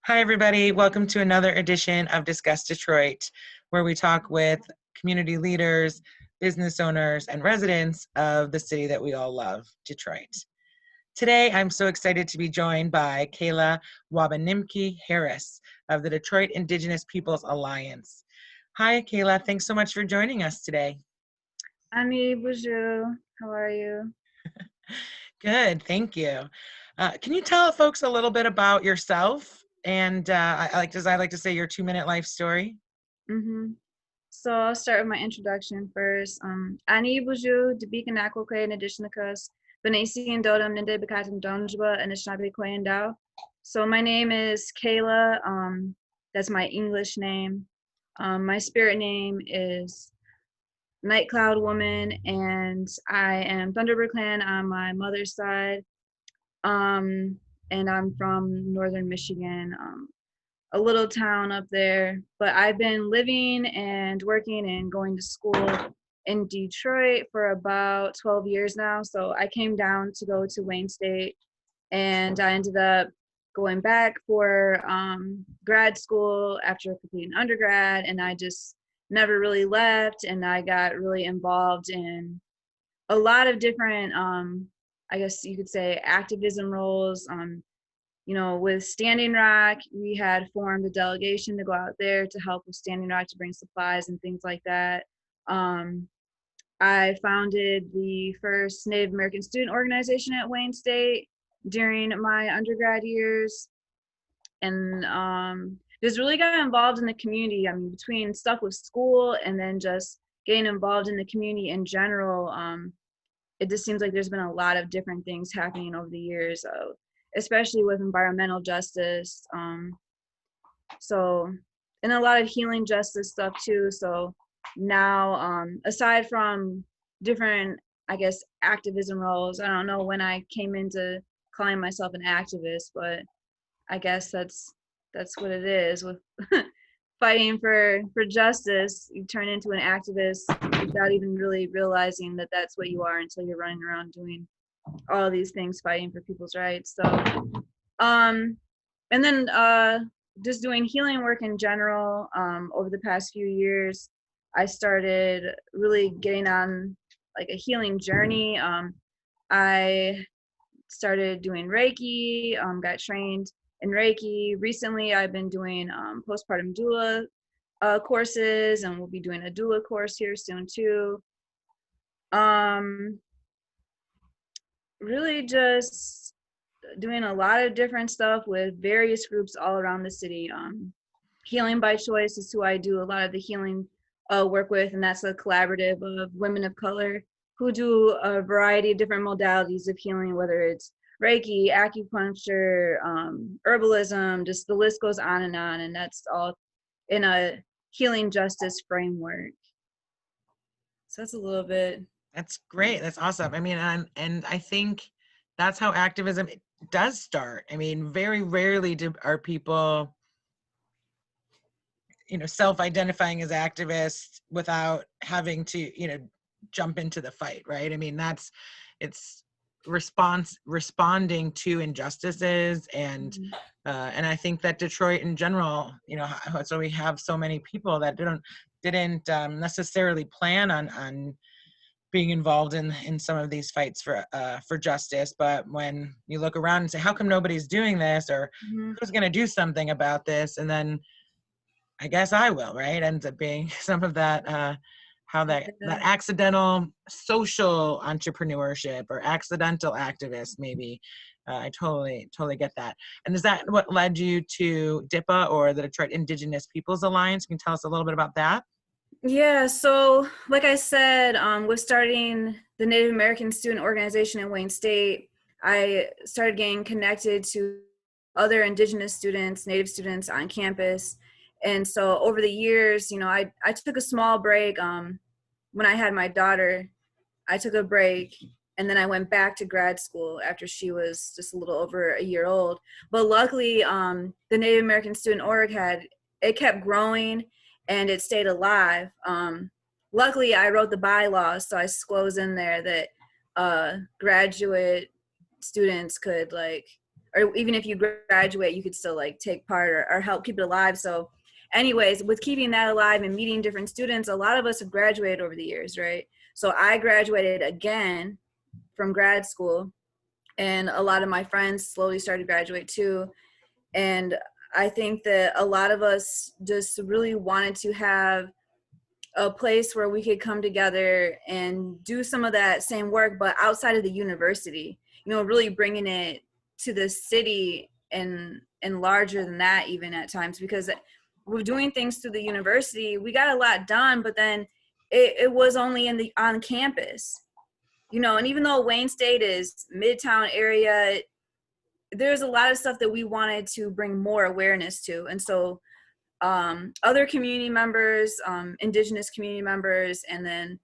Hi, everybody. Welcome to another edition of Discuss Detroit, where we talk with community leaders, business owners, and residents of the city that we all love, Detroit. Today, I'm so excited to be joined by Kaela Wabanimkee Harris of the Detroit Indigenous Peoples Alliance. Hi, Kaela. Thanks so much for joining us today. Annie, bonjour. How are you? Good, thank you. Can you tell folks a little bit about yourself and as I like to say, your 2-minute life story? Mm-hmm. So I'll start with my introduction first. Annie, bonjour. Debika nakwokwe in addition to kus. Benesi and Dodam Ninde Bekatum Donjba and Ishnabi Kwayandao. So my name is Kaela. That's my English name. My spirit name is Night Cloud Woman, and I am Thunderbird Clan on my mother's side. And I'm from northern Michigan. A little town up there, but I've been living and working and going to school in Detroit for about 12 years now. So I came down to go to Wayne State, and I ended up going back for grad school after completing undergrad, and I just never really left, and I got really involved in a lot of different I guess you could say activism roles. With Standing Rock, we had formed a delegation to go out there to help with Standing Rock to bring supplies and things like that. I founded the first Native American student organization at Wayne State during my undergrad years, and just really got involved in the community. I mean, between stuff with school and then just getting involved in the community in general, it just seems like there's been a lot of different things happening over the years, especially with environmental justice. So, and a lot of healing justice stuff too. So now, aside from different, I guess, activism roles, I don't know when I came into calling myself an activist, but I guess that's what it is with fighting for justice. You turn into an activist without even really realizing that that's what you are until you're running around doing all these things, fighting for people's rights. So and then just doing healing work in general. Over the past few years, I started really getting on like a healing journey. I started doing Reiki, got trained in Reiki. Recently, I've been doing postpartum doula courses, and we'll be doing a doula course here soon too. Really just doing a lot of different stuff with various groups all around the city. Healing by Choice is who I do a lot of the healing work with, and that's a collaborative of women of color who do a variety of different modalities of healing, whether it's Reiki, acupuncture, herbalism, just the list goes on, and that's all in a healing justice framework. So that's a little bit. That's great. That's awesome. I mean, and I think that's how activism does start. I mean, very rarely are people, self-identifying as activists without having to, jump into the fight, right? I mean, it's responding to injustices, and I think that Detroit in general, so we have so many people that didn't necessarily plan on being involved in some of these fights for justice, but when you look around and say, how come nobody's doing this, or who's going to do something about this, and then I guess I will, right? Ends up being some of that how that accidental social entrepreneurship or accidental activist, maybe. I totally get that. And is that what led you to DIPA, or the Detroit Indigenous Peoples Alliance? Can you tell us a little bit about that? Yeah, so like I said, with starting the Native American Student Organization in Wayne State, I started getting connected to other Indigenous students, Native students on campus. And so over the years, I took a small break. When I had my daughter, I took a break, and then I went back to grad school after she was just a little over a year old. But luckily, the Native American Student Org it kept growing, and it stayed alive. Luckily, I wrote the bylaws, so I disclosed in there that graduate students could or even if you graduate, you could still like take part or help keep it alive. So anyways, with keeping that alive and meeting different students, a lot of us have graduated over the years, right? So I graduated again from grad school, and a lot of my friends slowly started to graduate too. And I think that a lot of us just really wanted to have a place where we could come together and do some of that same work, but outside of the university, you know, really bringing it to the city and larger than that even at times, because we're doing things through the university. We got a lot done, but then it was only on campus, you know, and even though Wayne State is Midtown area, there's a lot of stuff that we wanted to bring more awareness to. And so other community members, Indigenous community members, and then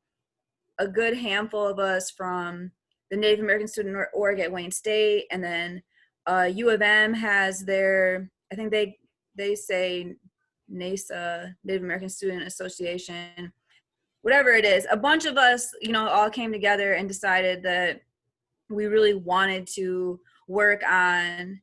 a good handful of us from the Native American Student Org at Wayne State, and then U of M has their, I think they say NASA, Native American Student Association, whatever it is. A bunch of us, you know, all came together and decided that we really wanted to work on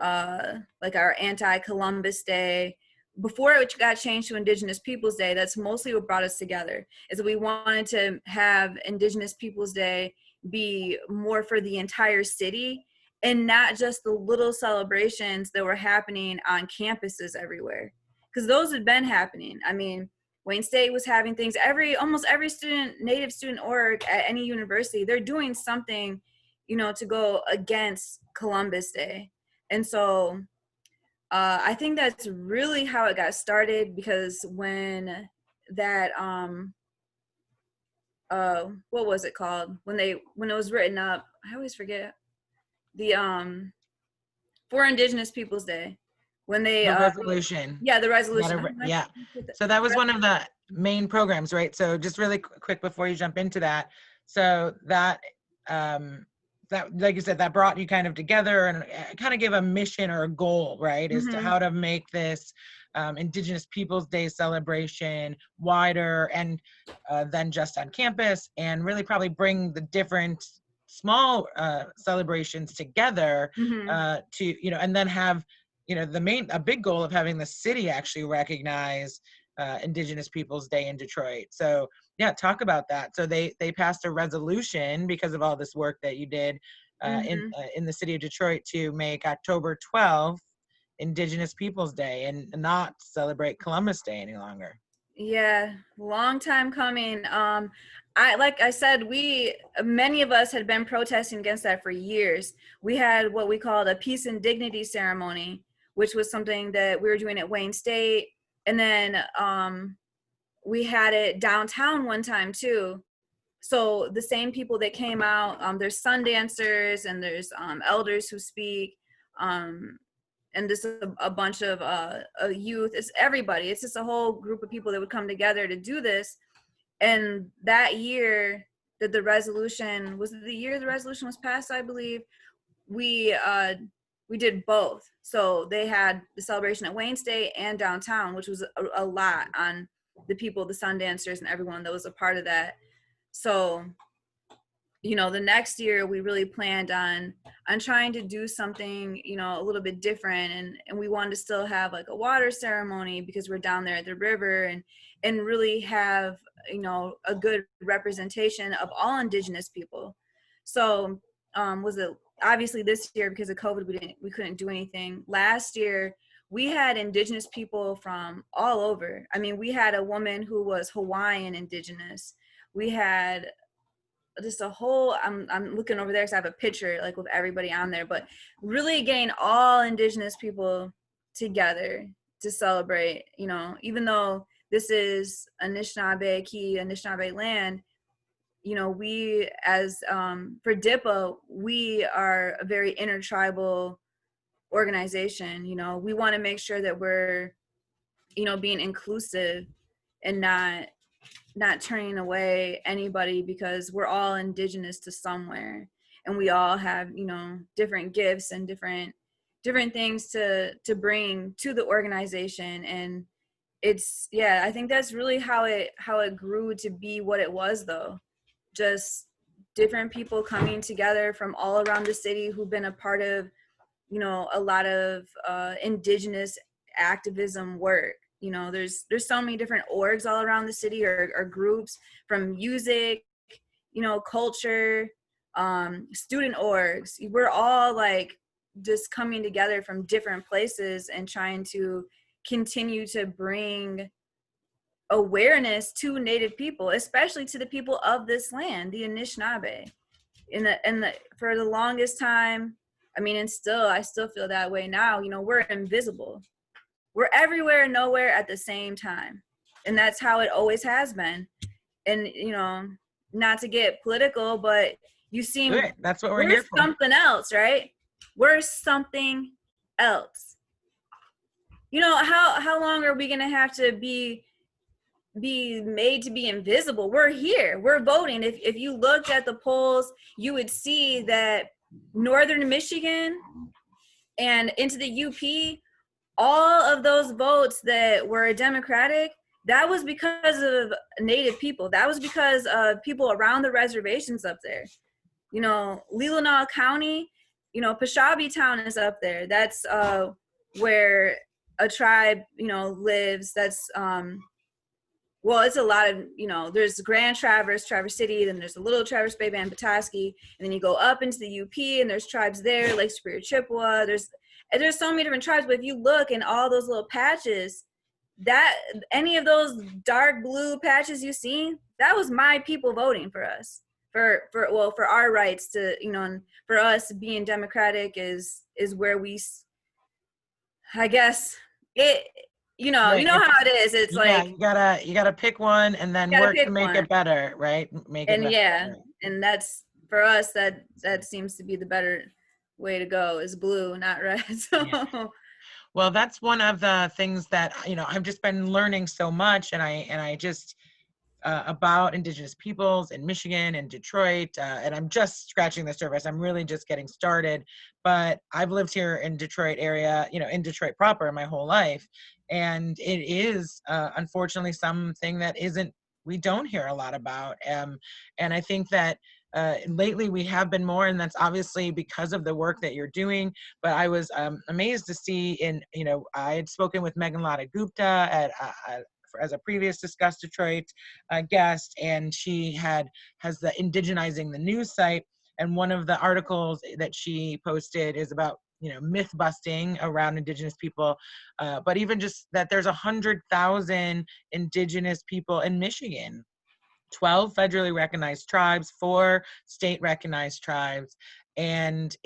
like our anti-Columbus Day. Before it got changed to Indigenous Peoples Day, that's mostly what brought us together, is that we wanted to have Indigenous Peoples Day be more for the entire city and not just the little celebrations that were happening on campuses everywhere. Because those had been happening. I mean, Wayne State was having things, almost every Native student org at any university, they're doing something, you know, to go against Columbus Day. And so I think that's really how it got started, because when that what was it called, when it was written up, I always forget, the for Indigenous Peoples Day, when they The resolution. yeah, the resolution. Yeah. So that was one of the main programs, right? So just really quick before you jump into that. So that like you said, that brought you kind of together and kind of gave a mission or a goal, right? As to how to make this Indigenous Peoples Day celebration wider and than just on campus, and really probably bring the different small celebrations together to, you know, and then have, you know, a big goal of having the city actually recognize Indigenous Peoples Day in Detroit. So yeah, talk about that. So they passed a resolution because of all this work that you did in the city of Detroit to make October 12th Indigenous Peoples Day and not celebrate Columbus Day any longer. Yeah, long time coming. Like I said, many of us had been protesting against that for years. We had what we called a peace and dignity ceremony, which was something that we were doing at Wayne State. And then we had it downtown one time too. So the same people that came out, there's sun dancers and there's elders who speak, and this is a bunch of youth. It's everybody. It's just a whole group of people that would come together to do this. And that year that the resolution was passed, I believe, we did both. So they had the celebration at Wayne State and downtown, which was a lot on the people, the sun dancers, and everyone that was a part of that. So, you know, the next year we really planned on trying to do something, you know, a little bit different, and we wanted to still have like a water ceremony because we're down there at the river, and really have, you know, a good representation of all Indigenous people. So was it obviously this year, because of COVID, we couldn't do anything. Last year we had Indigenous people from all over. I mean, we had a woman who was Hawaiian Indigenous. We had just a whole, I'm looking over there because I have a picture like with everybody on there, but really getting all Indigenous people together to celebrate, you know, even though this is Anishinaabe land, you know, we as for DIPA, we are a very intertribal organization. You know, we want to make sure that we're, you know, being inclusive and not turning away anybody, because we're all Indigenous to somewhere, and we all have, you know, different gifts and different things to bring to the organization. And it's, yeah, I think that's really how it grew to be what it was, though. Just different people coming together from all around the city who've been a part of you know, a lot of Indigenous activism work. You know, there's so many different orgs all around the city, or groups, from music, you know, culture, student orgs. We're all like just coming together from different places and trying to continue to bring awareness to Native people, especially to the people of this land, the Anishinaabe. For the longest time, I mean, and still, I still feel that way now. You know, we're invisible. We're everywhere and nowhere at the same time, and that's how it always has been. And you know, not to get political, but you seem, Good. That's what we're we're here for. something else, right? We're something else. You know, how long are we gonna have to be made to be invisible? We're here, we're voting. If you looked at the polls, you would see that northern Michigan and into the UP, all of those votes that were Democratic, that was because of Native people. That was because of people around the reservations up there. You know, Leelanau County, you know, Peshabi town is up there. That's where a tribe, you know, lives. That's well, it's a lot of, you know, there's Grand Traverse, Traverse City, then there's a Little Traverse Bay Band, Petoskey, and then you go up into the UP and there's tribes there, Lake Superior, Chippewa. There's so many different tribes, but if you look in all those little patches, that any of those dark blue patches you see, that was my people voting for us, for our rights to, you know, and for us being democratic is where we, I guess it, Right. you know how it is. It's Yeah, like, you gotta pick one and then gotta work pick to make one. it better, right? Make it And better. yeah, Right. and that's for us, that seems to be the better way to go, is blue, not red. Yeah. So Well, that's one of the things that, I've just been learning so much, and I just about Indigenous peoples in Michigan and Detroit, and I'm just scratching the surface. I'm really just getting started, but I've lived here in Detroit area, in Detroit proper my whole life, and it is unfortunately something that we don't hear a lot about, and I think that lately we have been more, and that's obviously because of the work that you're doing. But I was amazed to see I had spoken with Megan Lotta Gupta as a previous Discuss Detroit guest, and she has the Indigenizing the News site, and one of the articles that she posted is about myth busting around Indigenous people, but even just that there's 100,000 Indigenous people in Michigan. 12 federally recognized tribes, 4 state recognized tribes, and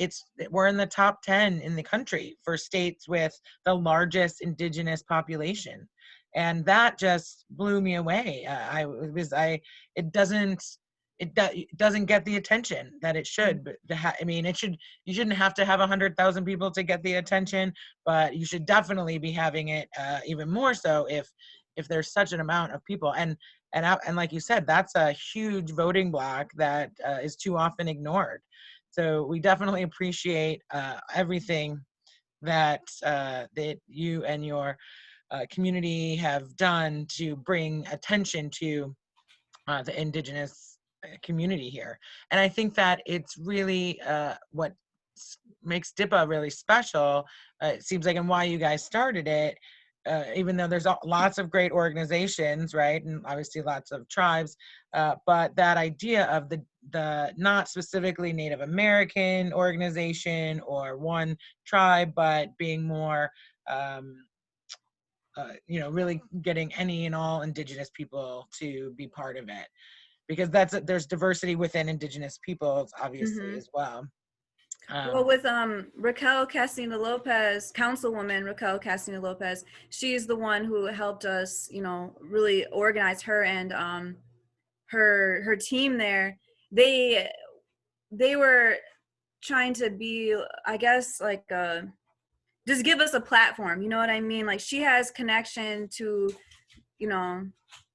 we're in the top 10 in the country for states with the largest Indigenous population, and that just blew me away. It doesn't get the attention that it should. But you shouldn't have to have 100,000 people to get the attention, but you should definitely be having it even more so if there's such an amount of people. And like you said, that's a huge voting block that is too often ignored. So we definitely appreciate everything that you and your community have done to bring attention to the Indigenous community here. And I think that it's really what makes DIPA really special, it seems like, and why you guys started it, even though there's lots of great organizations, right, and obviously lots of tribes, but that idea of the not specifically Native American organization or one tribe, but being more really getting any and all Indigenous people to be part of it, because there's diversity within Indigenous peoples, obviously, as well. well, with Raquel Castillo Lopez, Councilwoman Raquel Castillo Lopez, she's the one who helped us, you know, really organize, her and her team there. They were trying to be, I guess, like just give us a platform, you know what I mean? Like, she has connection to, you know,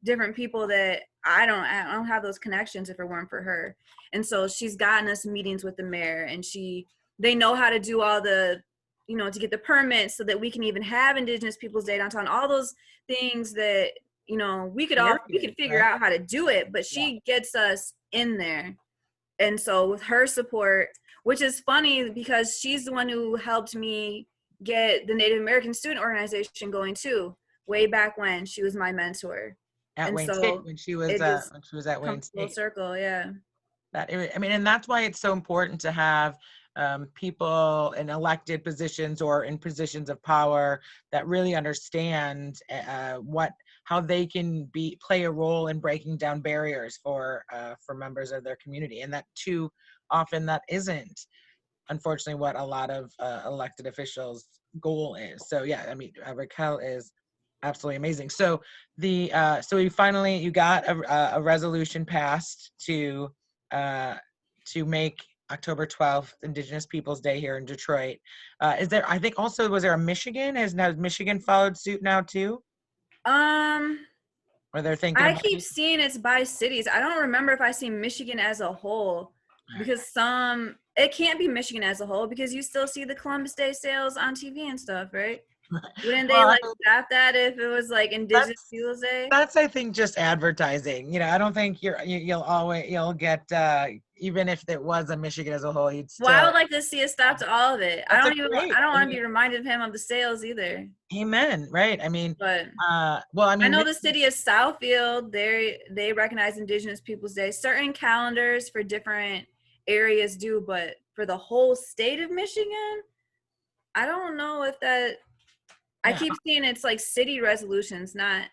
different people that I don't have those connections if it weren't for her. And so she's gotten us meetings with the mayor, and they know how to do all the, you know, to get the permits so that we can even have Indigenous Peoples Day downtown, all those things that, you know, we could figure Right? out how to do it, but Yeah. she gets us in there. And so with her support, which is funny because she's the one who helped me get the Native American Student Organization going too, way back when she was my mentor. At And Wayne State so when it just she was at Wayne comes full State. circle, yeah. I mean, and that's why it's so important to have people in elected positions or in positions of power that really understand how they can play a role in breaking down barriers for members of their community, and that too often that isn't, unfortunately, what a lot of elected officials' goal is. So yeah, I mean, Raquel is absolutely amazing. So so you got a resolution passed uh, to make October 12th Indigenous Peoples Day here in Detroit. Is there? I think also, was there a Michigan? Has Michigan followed suit now too? Um, Or they're thinking I about keep it? seeing it's by cities. I don't remember if I see Michigan as a whole, because it can't be Michigan as a whole because you still see the Columbus Day sales on TV and stuff, right? Wouldn't they Well, like stop that if it was like Indigenous that's Peoples Day? I think just advertising. I don't think you'll get even if it was a Michigan as a whole, you'd Well, I still. would like to see a stop to all of it. That's a I great. don't I want to mean, be reminded of him of the sales either. amen, right? I mean, But well, I I mean, know the city of Southfield, they recognize Indigenous Peoples Day. Certain calendars for different areas do, but for the whole state of Michigan, I don't know if that. I yeah, keep seeing it's like city resolutions, not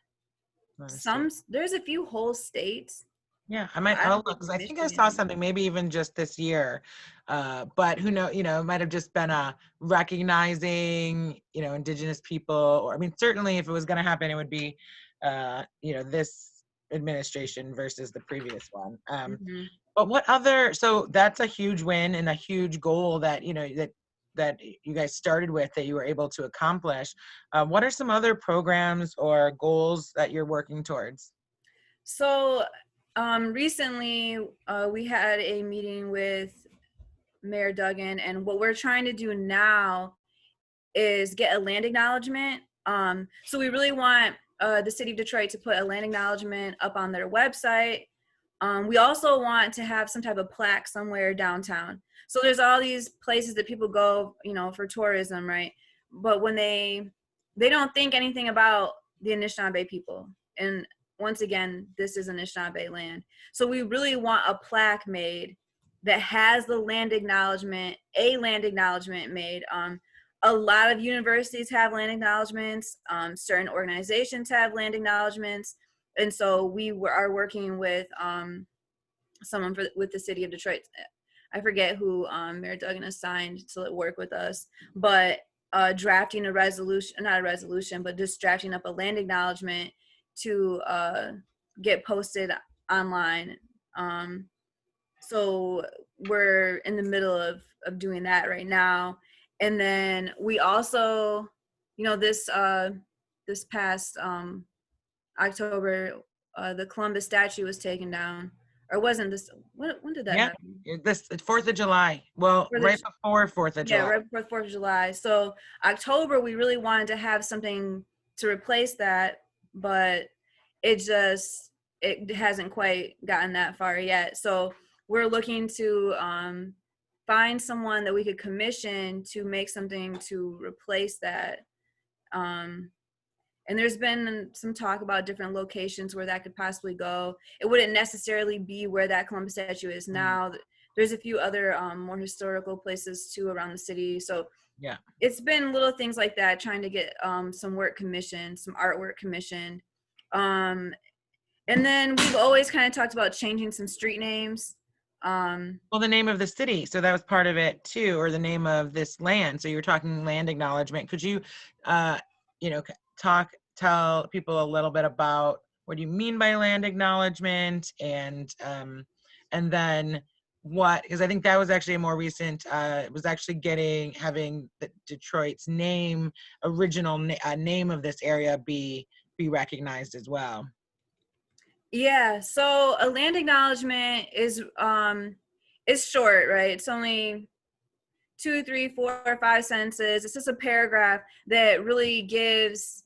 let me see. some. There's a few whole states. Yeah, I I'll don't look think because I think I saw Michigan. something maybe even just this year. But who know, it might have just been a recognizing, Indigenous people, or I mean, certainly if it was going to happen, it would be, this administration versus the previous one. Hmm. But so that's a huge win and a huge goal that, that you guys started with that you were able to accomplish. What are some other programs or goals that you're working towards? So, recently we had a meeting with Mayor Duggan, and what we're trying to do now is get a land acknowledgement. So we really want the city of Detroit to put a land acknowledgement up on their website. We also want to have some type of plaque somewhere downtown. So there's all these places that people go, for tourism, right? But when they don't think anything about the Anishinaabe people. And once again, this is Anishinaabe land. So we really want a plaque made that has the land acknowledgement, a land acknowledgement made. A lot of universities have land acknowledgements. Certain organizations have land acknowledgements, and so we are working with someone with the city of Detroit. I forget who Mayor Duggan assigned to work with us, but drafting a resolution, not a resolution, but just drafting up a land acknowledgement to get posted online. So we're in the middle of doing that right now. And then we also, this past October, the Columbus statue was taken down. Or wasn't this, when did that Yeah, happen? this 4th of July. Well, For the right before 4th of Yeah, July. right before 4th of July. So October, we really wanted to have something to replace that, but it just, it hasn't quite gotten that far yet. So we're looking to find someone that we could commission to make something to replace that. Um, and there's been some talk about different locations where that could possibly go. It wouldn't necessarily be where that Columbus statue is Mm, now. There's a few other more historical places too around the city. So yeah. it's been little things like that, trying to get some work commissioned, some artwork commissioned. Um, and then we've always kind of talked about changing some street names. Um, Well, the name of the city, so that was part of it too, or the name of this land. So you were talking land acknowledgement. Could you, uh, tell people a little bit about what do you mean by land acknowledgement, and then what? Because I think that was actually a more recent. It was actually having the Detroit's original name of this area be recognized as well. yeah, so a land acknowledgement is short, right? It's only 2, 3, 4, 5 sentences. It's just a paragraph that really gives,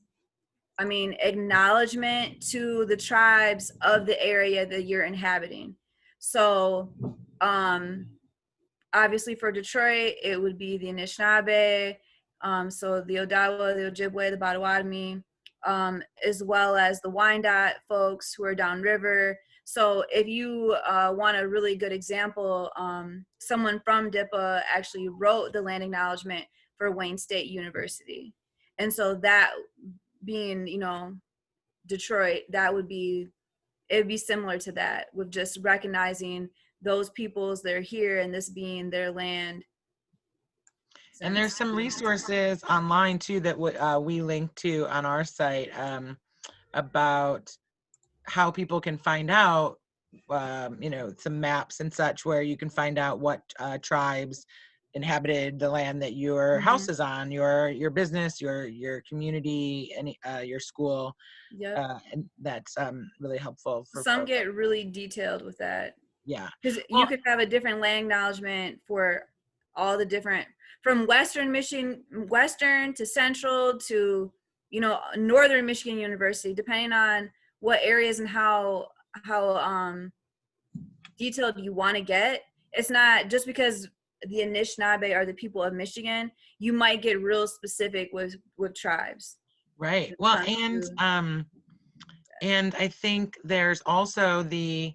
acknowledgement to the tribes of the area that you're inhabiting. So, obviously for Detroit, it would be the Anishinaabe, so the Odawa, the Ojibwe, the Potawatomi, as well as the Wyandotte folks who are downriver. So if you want a really good example, someone from DIPA actually wrote the land acknowledgement for Wayne State University. And so that being, Detroit, it'd be similar to that, with just recognizing those peoples that are here and this being their land. And there's some resources online too that we link to on our site about how people can find out, some maps and such where you can find out what tribes inhabited the land that your house is on, your business, your community, your school. Yep. And that's really helpful for Some folks. get really detailed with that. Yeah. Because you could have a different land acknowledgement for all the different, from Western Michigan, Western to Central to, Northern Michigan University, depending on what areas and how detailed you want to get. It's not just because the Anishinaabe are the people of Michigan, you might get real specific with tribes. Right. Well, and I think there's also the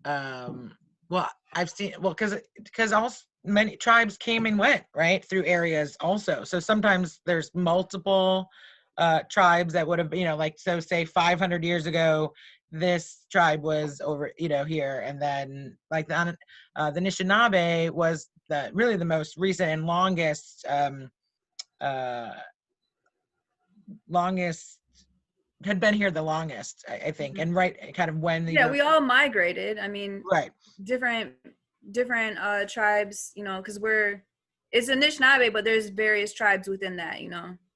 I've seen, because also many tribes came and went right through areas also. So sometimes there's multiple tribes that would have, like, so say 500 years ago, this tribe was over, here, and then like the Anishinaabe was really the most recent and longest had been here the longest, I think, and right kind of when we all migrated. I mean, right, different tribes, because it's Anishinaabe, but there's various tribes within that,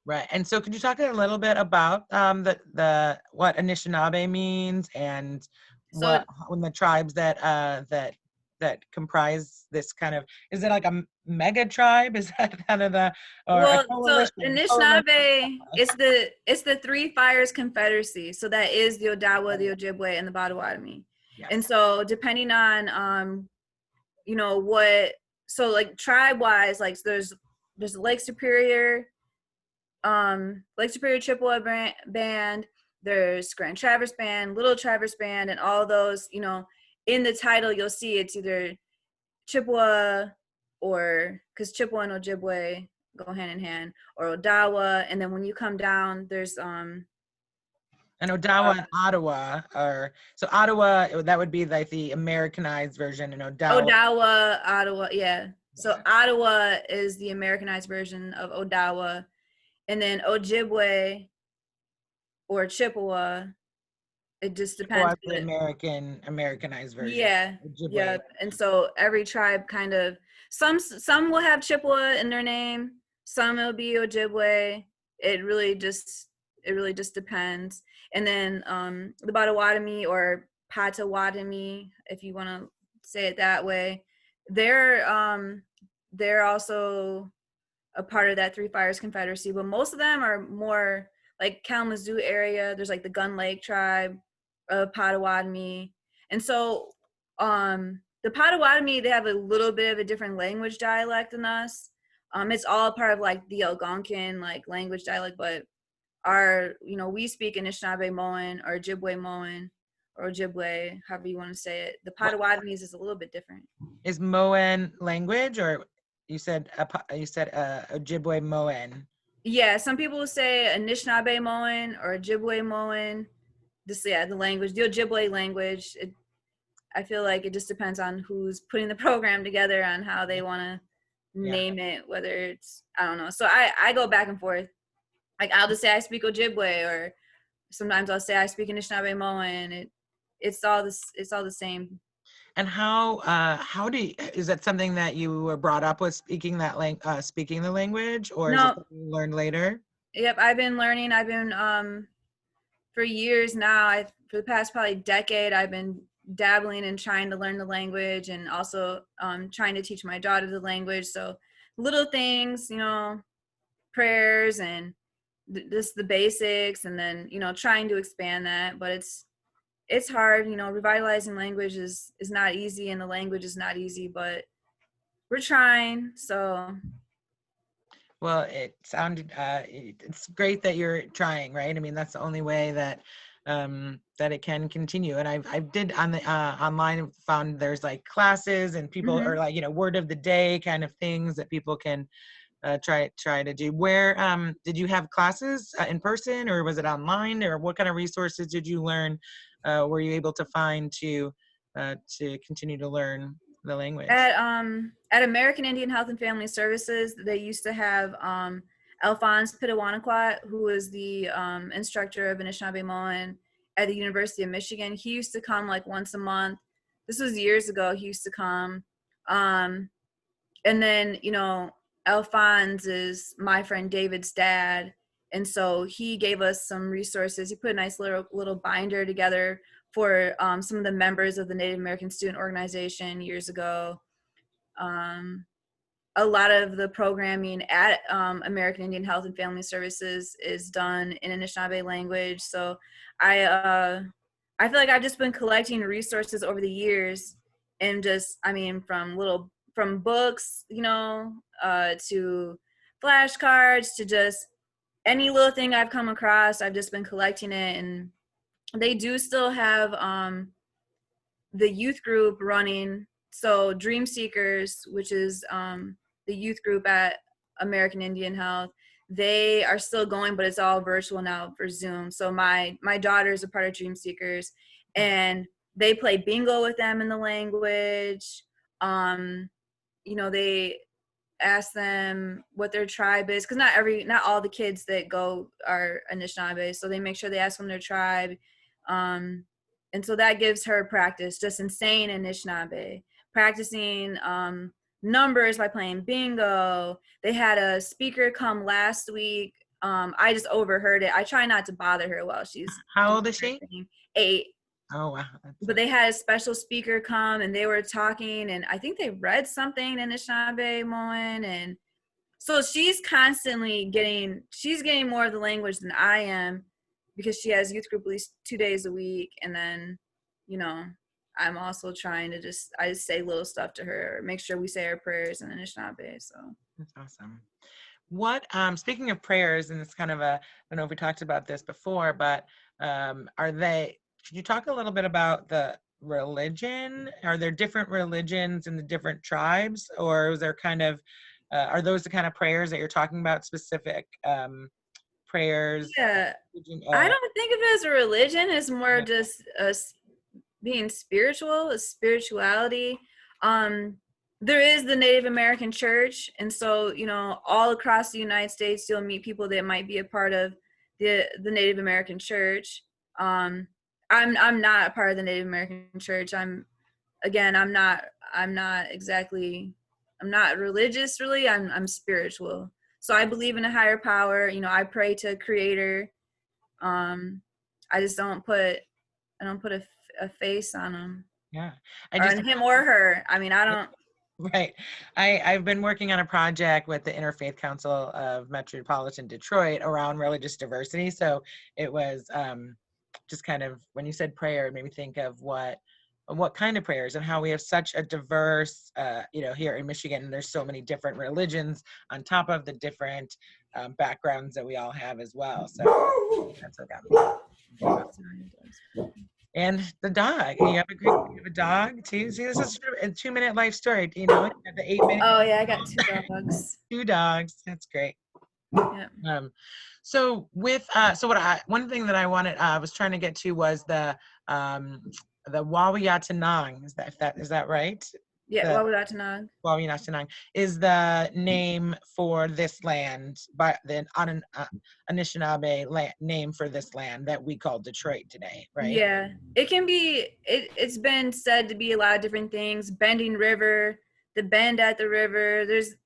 Right. And so could you talk a little bit about the what Anishinaabe means, and So when the tribes that comprise this kind of, is it like a mega tribe? Is that kind of or a so coalition? Anishinaabe, it's the Three Fires Confederacy. So that is the Odawa, the Ojibwe, and the Potawatomi. Yes. And so depending on so like tribe wise, like there's Lake Superior Chippewa band, there's Grand Traverse band, Little Traverse band, and all those, in the title you'll see it's either Chippewa, or because Chippewa and Ojibwe go hand in hand, or Odawa, and then when you come down there's and Odawa and Ottawa so Ottawa, that would be like the Americanized version, and Odawa, Ottawa, yeah. So Ottawa is the Americanized version of Odawa, and then Ojibwe or Chippewa, it just depends. The Americanized version. Yeah, yeah. And so every tribe kind of, some will have Chippewa in their name, some it'll be Ojibwe. It really just depends. And then the Potawatomi or Potawatomi, if you want to say it that way, they're also a part of that Three Fires Confederacy, but most of them are more like Kalamazoo area. There's like the Gun Lake tribe of Potawatomi. And so the Potawatomi, they have a little bit of a different language dialect than us. It's all part of like the Algonquin like language dialect, but we speak Anishinaabe Moan or Ojibwe Moan or Ojibwe, however you want to say it. The Potawatomis is a little bit different. Is Moan language, or you said Ojibwe Moan? Yeah, some people will say Anishinaabe Moan or Ojibwe Moan. The language, the Ojibwe language. I feel like it just depends on who's putting the program together on how they want to name it, whether it's, I don't know. So I go back and forth. Like I'll just say I speak Ojibwe, or sometimes I'll say I speak Anishinaabe Moan. It's all the same. And how is that something that you were brought up with, speaking the language, or is it something you learned later? Yep, I've been learning. I've been for years now. For the past probably decade, I've been dabbling in trying to learn the language, and also trying to teach my daughter the language. So little things, prayers and just the basics, and then trying to expand that. But it's hard. Revitalizing language is not easy, and the language is not easy, but we're trying. So Well, it sounded, it's great that you're trying, right? I mean, that's the only way that that it can continue. And I did on the online found there's like classes and people mhm. are like, word of the day kind of things that people can try to do. Where did you have classes in person, or was it online, or what kind of resources did you learn? Were you able to find to continue to learn the language? At American Indian Health and Family Services, they used to have Alphonse Pitawanakwat, who was the instructor of Anishinaabe at the University of Michigan. He used to come like once a month. This was years ago. He used to come. Um, and then, Alphonse is my friend David's dad. And so he gave us some resources. He put a nice little binder together for some of the members of the Native American Student Organization years ago. Um, a lot of the programming at American Indian Health and Family Services is done in Anishinaabe language. So I I feel like I've just been collecting resources over the years, and just from books, to flashcards, to just any little thing I've come across. I've just been collecting it, and they do still have the youth group running. So Dream Seekers, which is the youth group at American Indian Health, they are still going, but it's all virtual now for Zoom. So my daughter is a part of Dream Seekers, and they play bingo with them in the language. They ask them what their tribe is, because not all the kids that go are Anishinaabe, so they make sure they ask them their tribe. um, and so that gives her practice, just insane Anishinaabe, practicing numbers by playing bingo. They had a speaker come last week. I just overheard it. I try not to bother her while she's How doing old is her she? thing. 8. Oh wow, But they had a special speaker come, and they were talking, and I think they read something in Anishinaabe Moen, and so she's getting more of the language than I am, because she has youth group at least 2 days a week. And then, you know, I'm also trying to I just say little stuff to her, make sure we say our prayers in Anishinaabe. So that's awesome. What speaking of prayers, and it's kind of I don't know if we talked about this before, but could you talk a little bit about the religion? Are there different religions in the different tribes, or is there kind of are those the kind of prayers that you're talking about, specific prayers? yeah, Religion, I don't think of it as a religion. It's more yeah. just being spiritual, a spirituality. Um, there is the Native American Church, and so all across the United States, you'll meet people that might be a part of the Native American Church. Um, I'm not a part of the Native American Church. I'm not exactly. I'm not religious, really. I'm spiritual. So I believe in a higher power. I pray to a Creator. Um, I just don't put a face on them, Yeah. I or just on him or her. I mean, I don't. Right. I've been working on a project with the Interfaith Council of Metropolitan Detroit around religious diversity. So it was just kind of, when you said prayer, it made me think of what kind of prayers, and how we have such a diverse, here in Michigan, there's so many different religions on top of the different backgrounds that we all have as well. So that's what got me thinking about. And the dog. You have a dog too. See, this is a 2-minute life story. You have the 8 minute. Oh yeah, I got 2 dogs. 2 dogs. That's great. Yeah. Um, so one thing that I was trying to get to was the Wawiyatanang. Is that right? Yeah. The What we got to know? Wawiyatanang is the name for this land, by the Anishinaabe name for this land that we call Detroit today, right? Yeah, it can be. It's been said to be a lot of different things. Bending River, the bend at the river. There's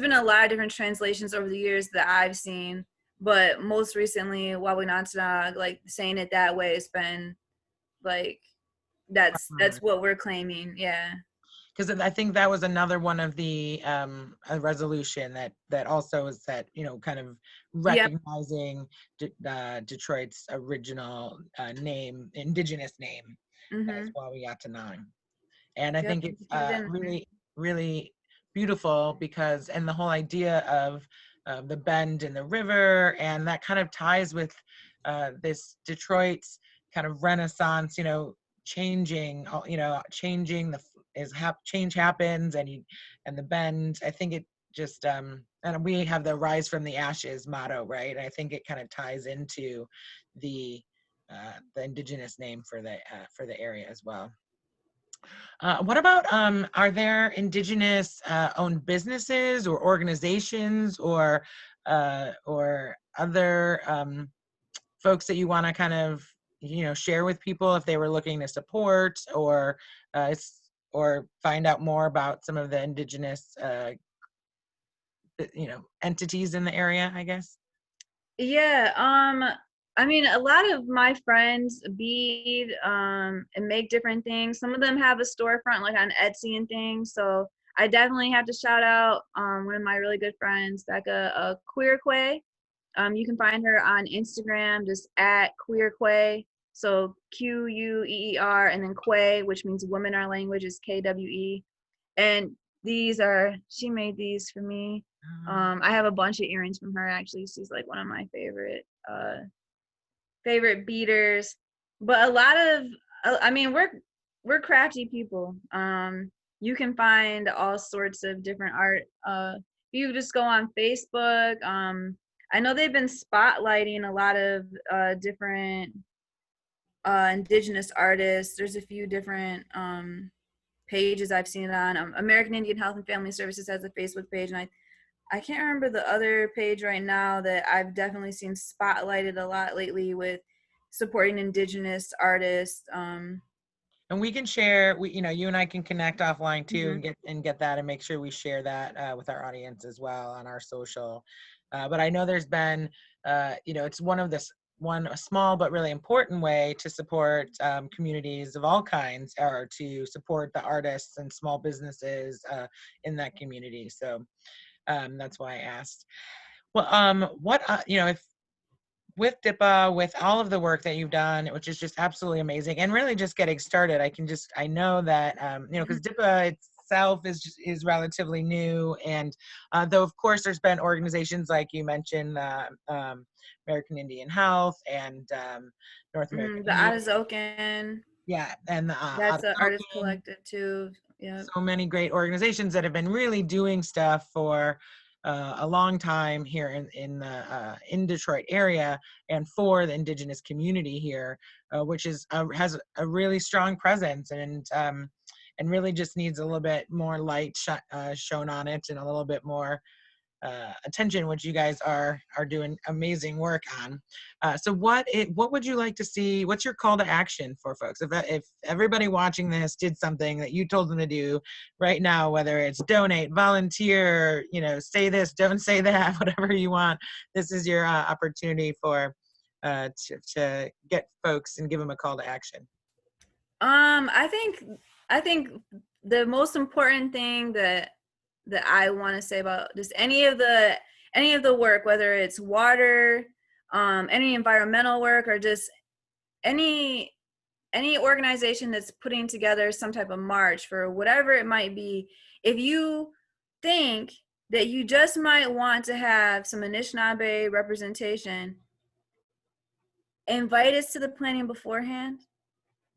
been a lot of different translations over the years that I've seen, but most recently, Wawinantanag, like saying it that way, has been like that's what we're claiming. Yeah. Because I think that was another one of the a resolution that also is that kind of Yep. recognizing Detroit's original name, indigenous name, as Mhm. Wawiyatanang. And I Yep. think it's Get it in there. really really beautiful because, and the whole idea of the bend in the river, and that kind of ties with this Detroit's kind of renaissance, changing, changing change happens, and the bend. I think it just, and we have the rise from the ashes motto, right? I think it kind of ties into the indigenous name for the area as well. What about, are there indigenous owned businesses or organizations or other folks that you want to kind of, share with people if they were looking to support uh, or find out more about some of the indigenous, entities in the area, I guess? Yeah, I mean, a lot of my friends bead and make different things. Some of them have a storefront like on Etsy and things. So I definitely have to shout out one of my really good friends, Becca Queerquay. You can find her on Instagram, just at Queerquay. So Queer and then Quay, which means woman. Our language is KWE. And she made these for me. I have a bunch of earrings from her actually. She's like one of my favorite beaters. But a lot of, I mean, we're crafty people. You can find all sorts of different art. You just go on Facebook. I know they've been spotlighting a lot of different indigenous artists. There's a few different pages I've seen it on. American Indian Health and Family Services has a Facebook page, and I can't remember the other page right now that I've definitely seen spotlighted a lot lately with supporting indigenous artists. And we can share, you and I can connect offline too, Mhm. and get that, and make sure we share that with our audience as well on our social. But I know there's been, it's a small but really important way to support communities of all kinds, or to support the artists and small businesses in that community. So that's why I asked. Well, what, if with DIPA, with all of the work that you've done, which is just absolutely amazing, and really just getting started, I know that, because DIPA itself is relatively new, and though of course there's been organizations like you mentioned, American Indian Health and North American The Indian, Atazocan, yeah, and the that's an artist Ottawa, collective too. Yep. so many great organizations that have been really doing stuff for a long time here in Detroit area, and for the indigenous community here, which has a really strong presence, and really just needs a little bit more light shown on it, and a little bit more attention, which you guys are doing amazing work on. So what would you like to see? What's your call to action for folks? If everybody watching this did something that you told them to do right now, whether it's donate, volunteer, say this, don't say that, whatever you want, this is your opportunity to get folks and give them a call to action. I think the most important thing that I want to say about just any of the work, whether it's water, any environmental work, or just any any organization that's putting together some type of march for whatever it might be, if you think that you just might want to have some Anishinaabe representation, invite us to the planning beforehand,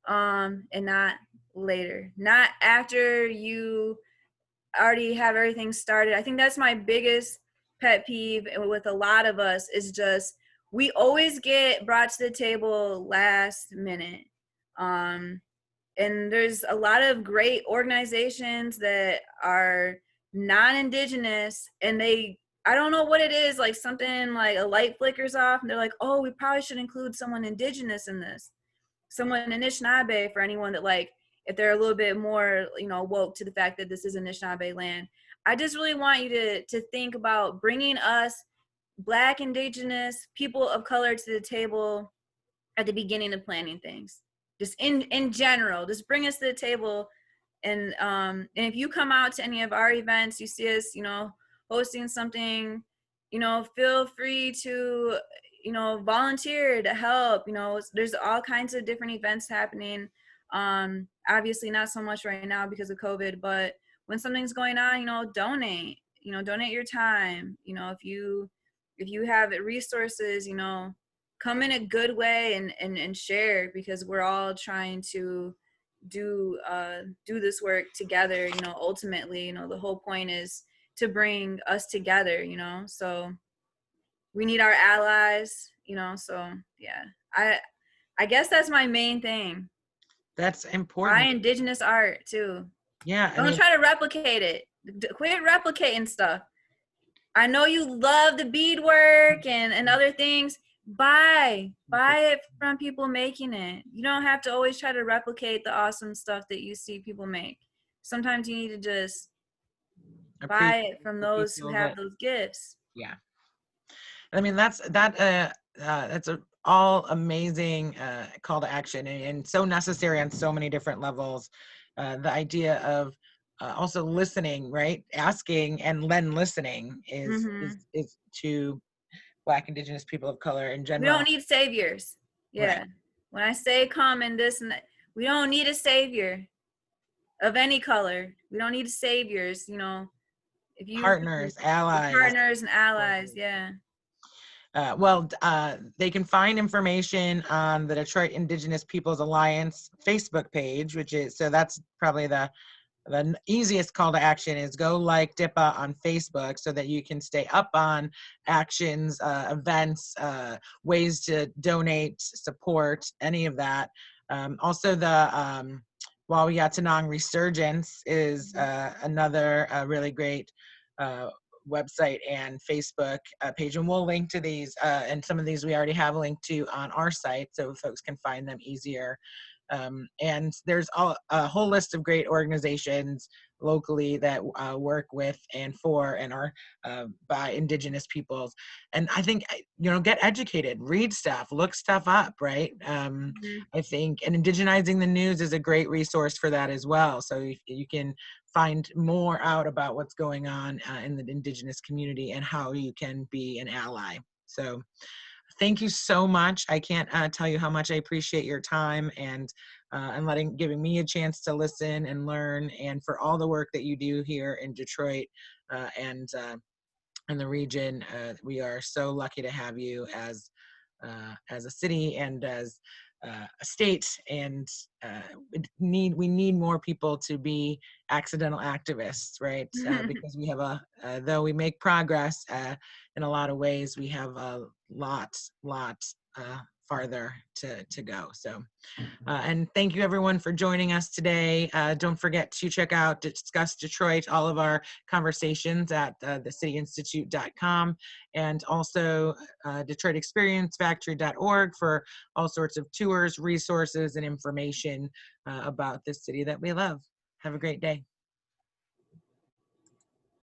and not later, not after you already have everything started. I think that's my biggest pet peeve with a lot of us, is just we always get brought to the table last minute. Um, and there's a lot of great organizations that are non-indigenous, and I don't know what it is, like something like a light flickers off and they're like, oh, we probably should include someone indigenous in this, someone Anishinaabe, for anyone that, like, if they're a little bit more, woke to the fact that this is Anishinaabe land. I just really want you to think about bringing us Black, Indigenous, people of color to the table at the beginning of planning things. Just in general, just bring us to the table. And if you come out to any of our events, you see us, hosting something, feel free to, volunteer to help. There's all kinds of different events happening. Obviously not so much right now because of COVID, but when something's going on, donate, donate your time. If you have resources, come in a good way and share, because we're all trying to do this work together. Ultimately, the whole point is to bring us together. So we need our allies. So yeah, I guess that's my main thing. That's Buy important. indigenous art too. Yeah, I Don't mean, try to replicate it. Quit replicating stuff. I know you love the beadwork and other things. Buy it from people making it. You don't have to always try to replicate the awesome stuff that you see people make. Sometimes you need to just buy appreciate it from the those who people have that, those gifts. yeah. I mean, that's a all amazing call to action, and so necessary on so many different levels. The idea of also listening, right? Asking and then listening Hmm. is to Black, Indigenous people of color in We general. don't need saviors. Right. Yeah. When I say come and this and that, we don't need a savior of any color. We don't need saviors. If you Partners, allies. partners and allies, yeah. They can find information on the Detroit Indigenous Peoples Alliance Facebook page, which is, so that's probably the easiest call to action is go like DIPA on Facebook so that you can stay up on actions, events, ways to donate, support, any of that. Also, the Wawayatanong Resurgence is another really great website and Facebook page, and we'll link to these, and some of these we already have linked to on our site so folks can find them easier. And there's a whole list of great organizations locally that work with and for and are by Indigenous peoples. And I think, get educated, read stuff, look stuff up, right? Mhm. I think, and indigenizing the news is a great resource for that as well. So you can find more out about what's going on in the Indigenous community and how you can be an ally. So thank you so much. I can't tell you how much I appreciate your time and giving me a chance to listen and learn, and for all the work that you do here in Detroit and in the region. We are so lucky to have you as a city and as a state, and we need more people to be accidental activists, right? Because we have though we make progress in a lot of ways, we have a lot farther to go. So and thank you everyone for joining us today. Don't forget to check out Discuss Detroit, all of our conversations at thecityinstitute.com, and also DetroitExperienceFactory.org for all sorts of tours, resources, and information about this city that we love. Have a great day.